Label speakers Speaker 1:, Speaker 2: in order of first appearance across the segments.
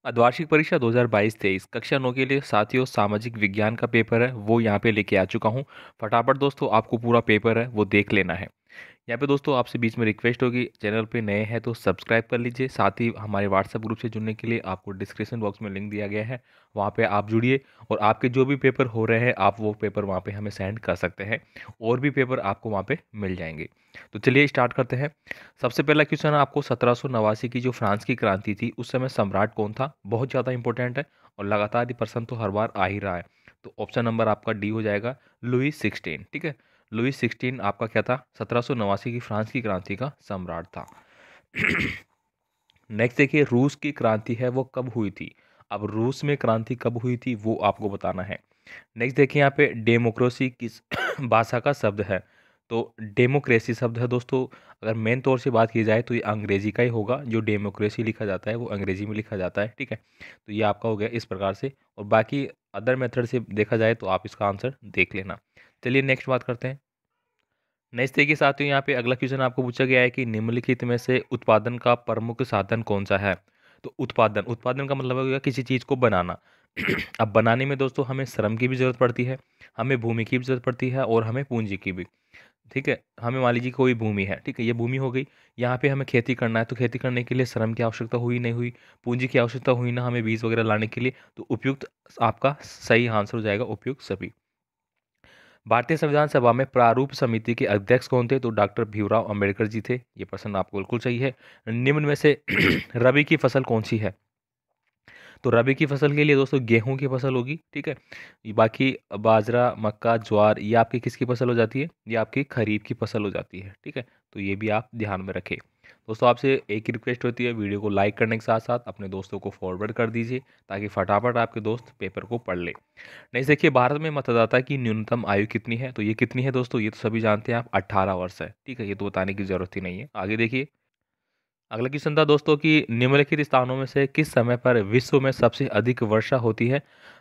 Speaker 1: अर्धवार्षिक परीक्षा 2022-23 कक्षा 9 के लिए साथियों सामाजिक विज्ञान का पेपर है वो यहाँ पे लेके आ चुका हूँ। फटाफट दोस्तों आपको पूरा पेपर है वो देख लेना है। यहाँ पे दोस्तों आपसे बीच में रिक्वेस्ट होगी, चैनल पे नए हैं तो सब्सक्राइब कर लीजिए। साथ ही हमारे व्हाट्सएप ग्रुप से जुड़ने के लिए आपको डिस्क्रिप्शन बॉक्स में लिंक दिया गया है, वहाँ पे आप जुड़िए और आपके जो भी पेपर हो रहे हैं आप वो पेपर वहाँ पे हमें सेंड कर सकते हैं। और भी पेपर आपको वहाँ पे मिल जाएंगे। तो चलिए स्टार्ट करते हैं। सबसे पहला क्वेश्चन आपको 1789 की जो फ्रांस की क्रांति थी उस समय सम्राट कौन था, बहुत ज़्यादा इंपॉर्टेंट है और लगातार ये प्रश्न तो हर बार आ ही रहा है। तो ऑप्शन नंबर आपका डी हो जाएगा, लुई 16। ठीक है, लुई 16 आपका क्या था, 1789 की फ्रांस की क्रांति का सम्राट था। नेक्स्ट देखिए, रूस की क्रांति है वो कब हुई थी। अब रूस में क्रांति कब हुई थी वो आपको बताना है। नेक्स्ट देखिए, यहाँ पे डेमोक्रेसी किस भाषा का शब्द है। तो डेमोक्रेसी शब्द है दोस्तों, अगर मेन तौर से बात की जाए तो ये अंग्रेजी का ही होगा। जो डेमोक्रेसी लिखा जाता है वो अंग्रेजी में लिखा जाता है। ठीक है, तो ये आपका हो गया इस प्रकार से। और बाकी अदर मेथड से देखा जाए तो आप इसका आंसर देख लेना। चलिए नेक्स्ट बात करते हैं। नेक्स्ट देखिए साथियों, यहाँ पे अगला क्वेश्चन आपको पूछा गया है कि निम्नलिखित में से उत्पादन का प्रमुख साधन कौन सा है। तो उत्पादन, उत्पादन का मतलब हो गया किसी चीज़ को बनाना। अब बनाने में दोस्तों हमें श्रम की भी ज़रूरत पड़ती है, हमें भूमि की भी ज़रूरत पड़ती है और हमें पूंजी की भी। ठीक है, हमें मान लीजिए कोई भूमि है, ठीक है, ये भूमि हो गई, यहाँ पे हमें खेती करना है तो खेती करने के लिए श्रम की आवश्यकता हुई नहीं हुई, पूंजी की आवश्यकता हुई ना हमें बीज वगैरह लाने के लिए। तो उपयुक्त आपका सही आंसर हो जाएगा उपयुक्त सभी। भारतीय संविधान सभा में प्रारूप समिति के अध्यक्ष कौन थे। तो डॉक्टर भीमराव अंबेडकर जी थे। ये प्रश्न आपको बिल्कुल सही है। निम्न में से रबी की फसल कौन सी है। तो रबी की फसल के लिए दोस्तों गेहूं की फसल होगी। ठीक है, ये बाकी बाजरा मक्का ज्वार ये आपकी किसकी फसल हो जाती है, ये आपकी खरीफ की फसल हो जाती है। ठीक है, तो ये भी आप ध्यान में रखें। दोस्तों आपसे एक ही रिक्वेस्ट होती है, वीडियो को लाइक करने के साथ साथ अपने दोस्तों को फॉरवर्ड कर दीजिए ताकि फटाफट आपके दोस्त पेपर को पढ़ ले। नेक्स्ट देखिए, भारत में मतदाता की न्यूनतम आयु कितनी है। तो ये कितनी है दोस्तों, ये तो सभी जानते हैं आप, 18 वर्ष है। ठीक है, ये तो बताने की जरूरत ही नहीं है। आगे देखिए, अगला क्वेश्चन था दोस्तों कि निम्नलिखित स्थानों में से किस समय पर विश्व में सबसे अधिक वर्षा होती है।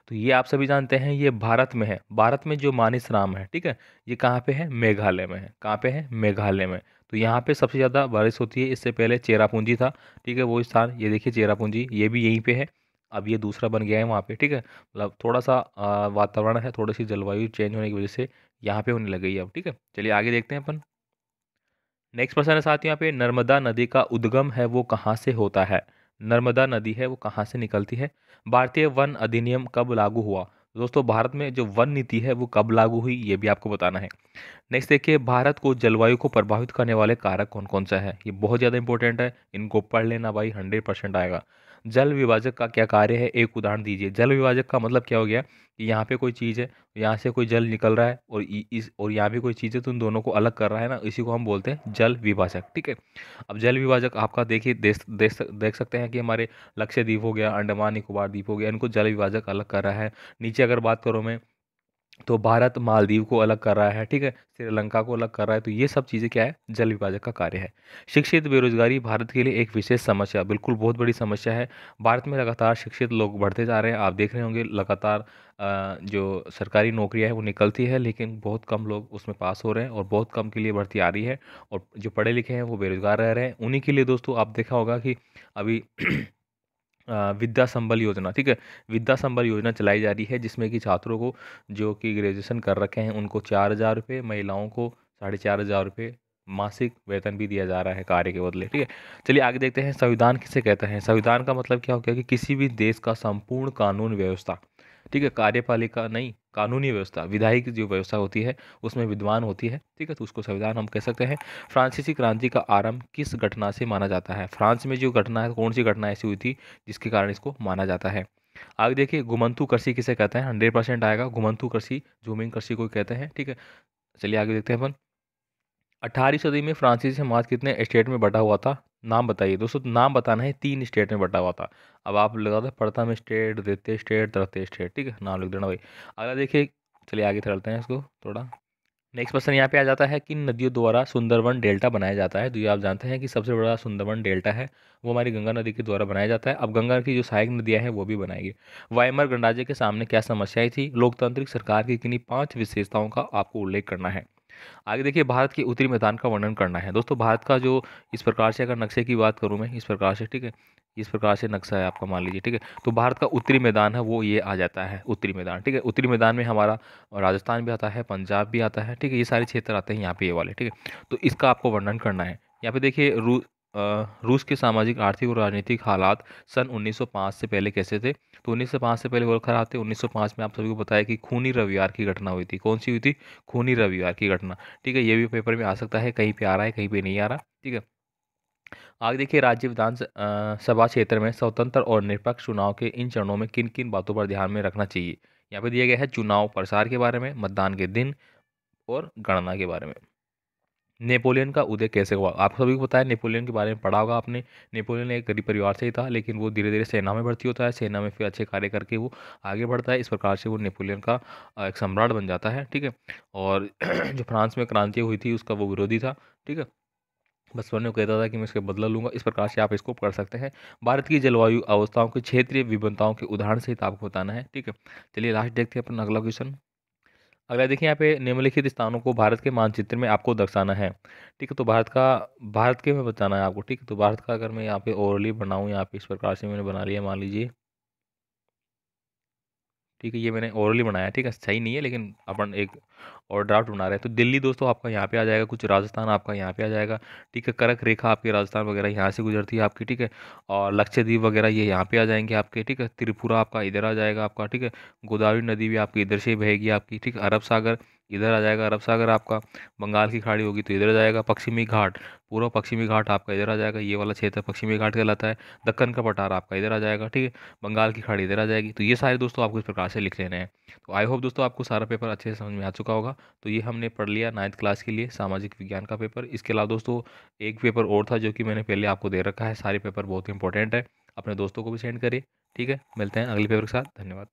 Speaker 1: तो ये आप सभी जानते हैं, ये भारत में है। भारत में जो मानसरोवर है, ठीक है, ये कहाँ पे है, मेघालय में है। कहाँ पे है, मेघालय में। तो यहाँ पे सबसे ज़्यादा बारिश होती है। इससे पहले चेरापूंजी था, ठीक है, वो स्थान ये देखिए चेरापूंजी, ये भी यहीं पे है। अब ये दूसरा बन गया है वहाँ पे। ठीक है, मतलब थोड़ा सा वातावरण है, थोड़ी सी जलवायु चेंज होने की वजह से यहाँ पे होने लग गई है अब। ठीक है, चलिए आगे देखते हैं अपन। नेक्स्ट प्रश्न है साथ यहाँ पे, नर्मदा नदी का उद्गम है वो कहाँ से होता है। नर्मदा नदी है वो कहाँ से निकलती है। भारतीय वन अधिनियम कब लागू हुआ। दोस्तों भारत में जो वन नीति है वो कब लागू हुई ये भी आपको बताना है। नेक्स्ट देखिए, भारत को जलवायु को प्रभावित करने वाले कारक कौन कौन सा है। ये बहुत ज़्यादा इंपॉर्टेंट है, इनको पढ़ लेना भाई, 100% आएगा। जल विभाजक का क्या कार्य है, एक उदाहरण दीजिए। जल विभाजक का मतलब क्या हो गया कि यहाँ पे कोई चीज़ है, यहाँ से कोई जल निकल रहा है और इस और यहाँ पे कोई चीज़ है तो उन दोनों को अलग कर रहा है ना, इसी को हम बोलते हैं जल विभाजक। ठीक है, अब जल विभाजक आपका देखिए देख सकते हैं कि हमारे लक्षद्वीप हो गया, अंडमान निकोबार द्वीप हो गया, इनको जल विभाजक अलग कर रहा है। नीचे अगर बात करूँ मैं तो भारत मालदीव को अलग कर रहा है। ठीक है, श्रीलंका को अलग कर रहा है। तो ये सब चीज़ें क्या है, जल विभाजक का कार्य है। शिक्षित बेरोजगारी भारत के लिए एक विशेष समस्या, बिल्कुल बहुत बड़ी समस्या है। भारत में लगातार शिक्षित लोग बढ़ते जा रहे हैं। आप देख रहे होंगे लगातार जो सरकारी नौकरियां है वो निकलती है, लेकिन बहुत कम लोग उसमें पास हो रहे हैं और बहुत कम के लिए भर्ती आ रही है। और जो पढ़े लिखे हैं वो बेरोजगार रह रहे हैं। उन्हीं के लिए दोस्तों आप देखा होगा कि अभी विद्या संबल योजना, ठीक है, विद्या संबल योजना चलाई जा रही है, जिसमें कि छात्रों को जो कि ग्रेजुएशन कर रखे हैं उनको 4,000 रुपये, महिलाओं को 4,500 रुपये मासिक वेतन भी दिया जा रहा है कार्य के बदले। ठीक है, चलिए आगे देखते हैं। संविधान किसे कहते हैं। संविधान का मतलब क्या हो गया कि किसी भी देश का संपूर्ण कानून व्यवस्था। ठीक है, कार्यपालिका नहीं, कानूनी व्यवस्था, विधायी जो व्यवस्था होती है उसमें विद्वान होती है। ठीक है, तो उसको संविधान हम कह सकते हैं। फ्रांसीसी क्रांति का आरंभ किस घटना से माना जाता है। फ्रांस में जो घटना है, कौन सी घटना ऐसी हुई थी जिसके कारण इसको माना जाता है। आगे देखिए, घुमंतु कृषि किसे कहते हैं। 100% आएगा, घुमंतु कृषि, झूमिंग कृषि को कहते हैं। ठीक है, चलिए आगे देखते हैं अपन। 18वीं सदी में फ्रांसीसी समाज कितने स्टेट में बटा हुआ था। नाम बताइए दोस्तों, नाम बताना है। 3 स्टेट में बटा हुआ था। अब आप लगा दो, प्रथम स्टेट, द्वितीय स्टेट, तृतीय स्टेट। ठीक है, नाम लिख देना भाई। अगला देखिए, चलिए आगे चलते हैं इसको थोड़ा। नेक्स्ट क्वेश्चन यहाँ पे आ जाता है, किन नदियों द्वारा सुंदरवन डेल्टा बनाया जाता है। तो ये आप जानते हैं कि सबसे बड़ा सुंदरवन डेल्टा है वो हमारी गंगा नदी के द्वारा बनाया जाता है। अब गंगा की जो सहायक नदियाँ हैं वो भी बनाएगी। वाइमर गणराज्य के सामने क्या समस्याएं थी। लोकतांत्रिक सरकार की किन्हीं 5 विशेषताओं का आपको उल्लेख करना है। आगे देखिए, भारत के उत्तरी मैदान का वर्णन करना है। दोस्तों भारत का जो इस प्रकार से अगर नक्शे की बात करूँ मैं इस प्रकार से, ठीक है, इस प्रकार से नक्शा है आपका, मान लीजिए, ठीक है। तो भारत का उत्तरी मैदान है वो ये आ जाता है, उत्तरी मैदान, ठीक है। उत्तरी मैदान में हमारा राजस्थान भी आता है, पंजाब भी आता है, ठीक है। ये सारे क्षेत्र आते हैं यहाँ पे, ये वाले, ठीक है। तो इसका आपको वर्णन करना है। यहाँ पे देखिए रूस के सामाजिक, आर्थिक और राजनीतिक हालात सन 1905 से पहले कैसे थे। तो 1905 से पहले वो खराब थे। 1905 में आप सभी को पता है कि खूनी रविवार की घटना हुई थी। कौन सी हुई थी? खूनी रविवार की घटना, ठीक है। ये भी पेपर में आ सकता है, कहीं पे आ रहा है, कहीं पे नहीं आ रहा, ठीक है। आगे देखिए, राज्य सभा क्षेत्र में स्वतंत्र और निष्पक्ष चुनाव के इन चरणों में किन किन बातों पर ध्यान में रखना चाहिए। यहाँ पे दिया गया है चुनाव प्रसार के बारे में, मतदान के दिन और गणना के बारे में। नेपोलियन का उदय कैसे हुआ? आप सभी को पता है, नेपोलियन के बारे में पढ़ा होगा आपने। नेपोलियन एक गरीब परिवार से ही था, लेकिन वो धीरे धीरे सेना में भर्ती होता है, सेना में फिर अच्छे कार्य करके वो आगे बढ़ता है। इस प्रकार से वो नेपोलियन का एक सम्राट बन जाता है, ठीक है। और जो फ्रांस में क्रांति हुई थी उसका वो विरोधी था, ठीक है। बचपन में कहता था कि मैं इसका बदला लूंगा। इस प्रकार से आप इसको पढ़ सकते हैं। भारत की जलवायु अवस्थाओं की क्षेत्रीय विभिन्नताओं के उदाहरण सहित आपको बताना है, ठीक है। चलिए लास्ट देखते हैं अपन अगला क्वेश्चन। अगला देखिए, यहाँ पे निम्नलिखित स्थानों को भारत के मानचित्र में आपको दर्शाना है, ठीक है। तो भारत के में बताना है आपको, ठीक है। तो भारत का अगर मैं यहाँ पे ओवरली बनाऊँ, यहाँ पे इस प्रकार से मैंने बना लिया, मान लीजिए, ठीक है। ये मैंने ओरली बनाया, ठीक है। सही नहीं है, लेकिन अपन एक और ड्राफ्ट बना रहे हैं। तो दिल्ली दोस्तों आपका यहाँ पे आ जाएगा, कुछ राजस्थान आपका यहाँ पे आ जाएगा, ठीक है। कर्क रेखा आपकी राजस्थान वगैरह यहाँ से गुजरती है आपकी, ठीक है। और लक्षद्वीप वगैरह ये यहाँ पे आ जाएंगे आपके, ठीक है। त्रिपुरा आपका इधर आ जाएगा आपका, ठीक है। गोदावरी नदी भी आपकी इधर से ही बहेगी आपकी, ठीक है। अरब सागर इधर आ जाएगा, अरब सागर आपका। बंगाल की खाड़ी होगी तो इधर आ जाएगा। पश्चिमी घाट, पूर्व पश्चिमी घाट आपका इधर आ जाएगा, ये वाला क्षेत्र पश्चिमी घाट कहलाता है। दक्कन का पठार आपका इधर आ जाएगा, ठीक है। बंगाल की खाड़ी इधर आ जाएगी। तो ये सारे दोस्तों आपको इस प्रकार से लिख लेने हैं। तो आई होप दोस्तों आपको सारा पेपर अच्छे से समझ में आ चुका होगा। तो ये हमने पढ़ लिया 9th क्लास के लिए सामाजिक विज्ञान का पेपर। इसके अलावा दोस्तों एक पेपर और था जो कि मैंने पहले आपको दे रखा है। सारे पेपर बहुत इंपॉर्टेंट है, अपने दोस्तों को भी सेंड करिए, ठीक है। मिलते हैं अगले पेपर के साथ। धन्यवाद।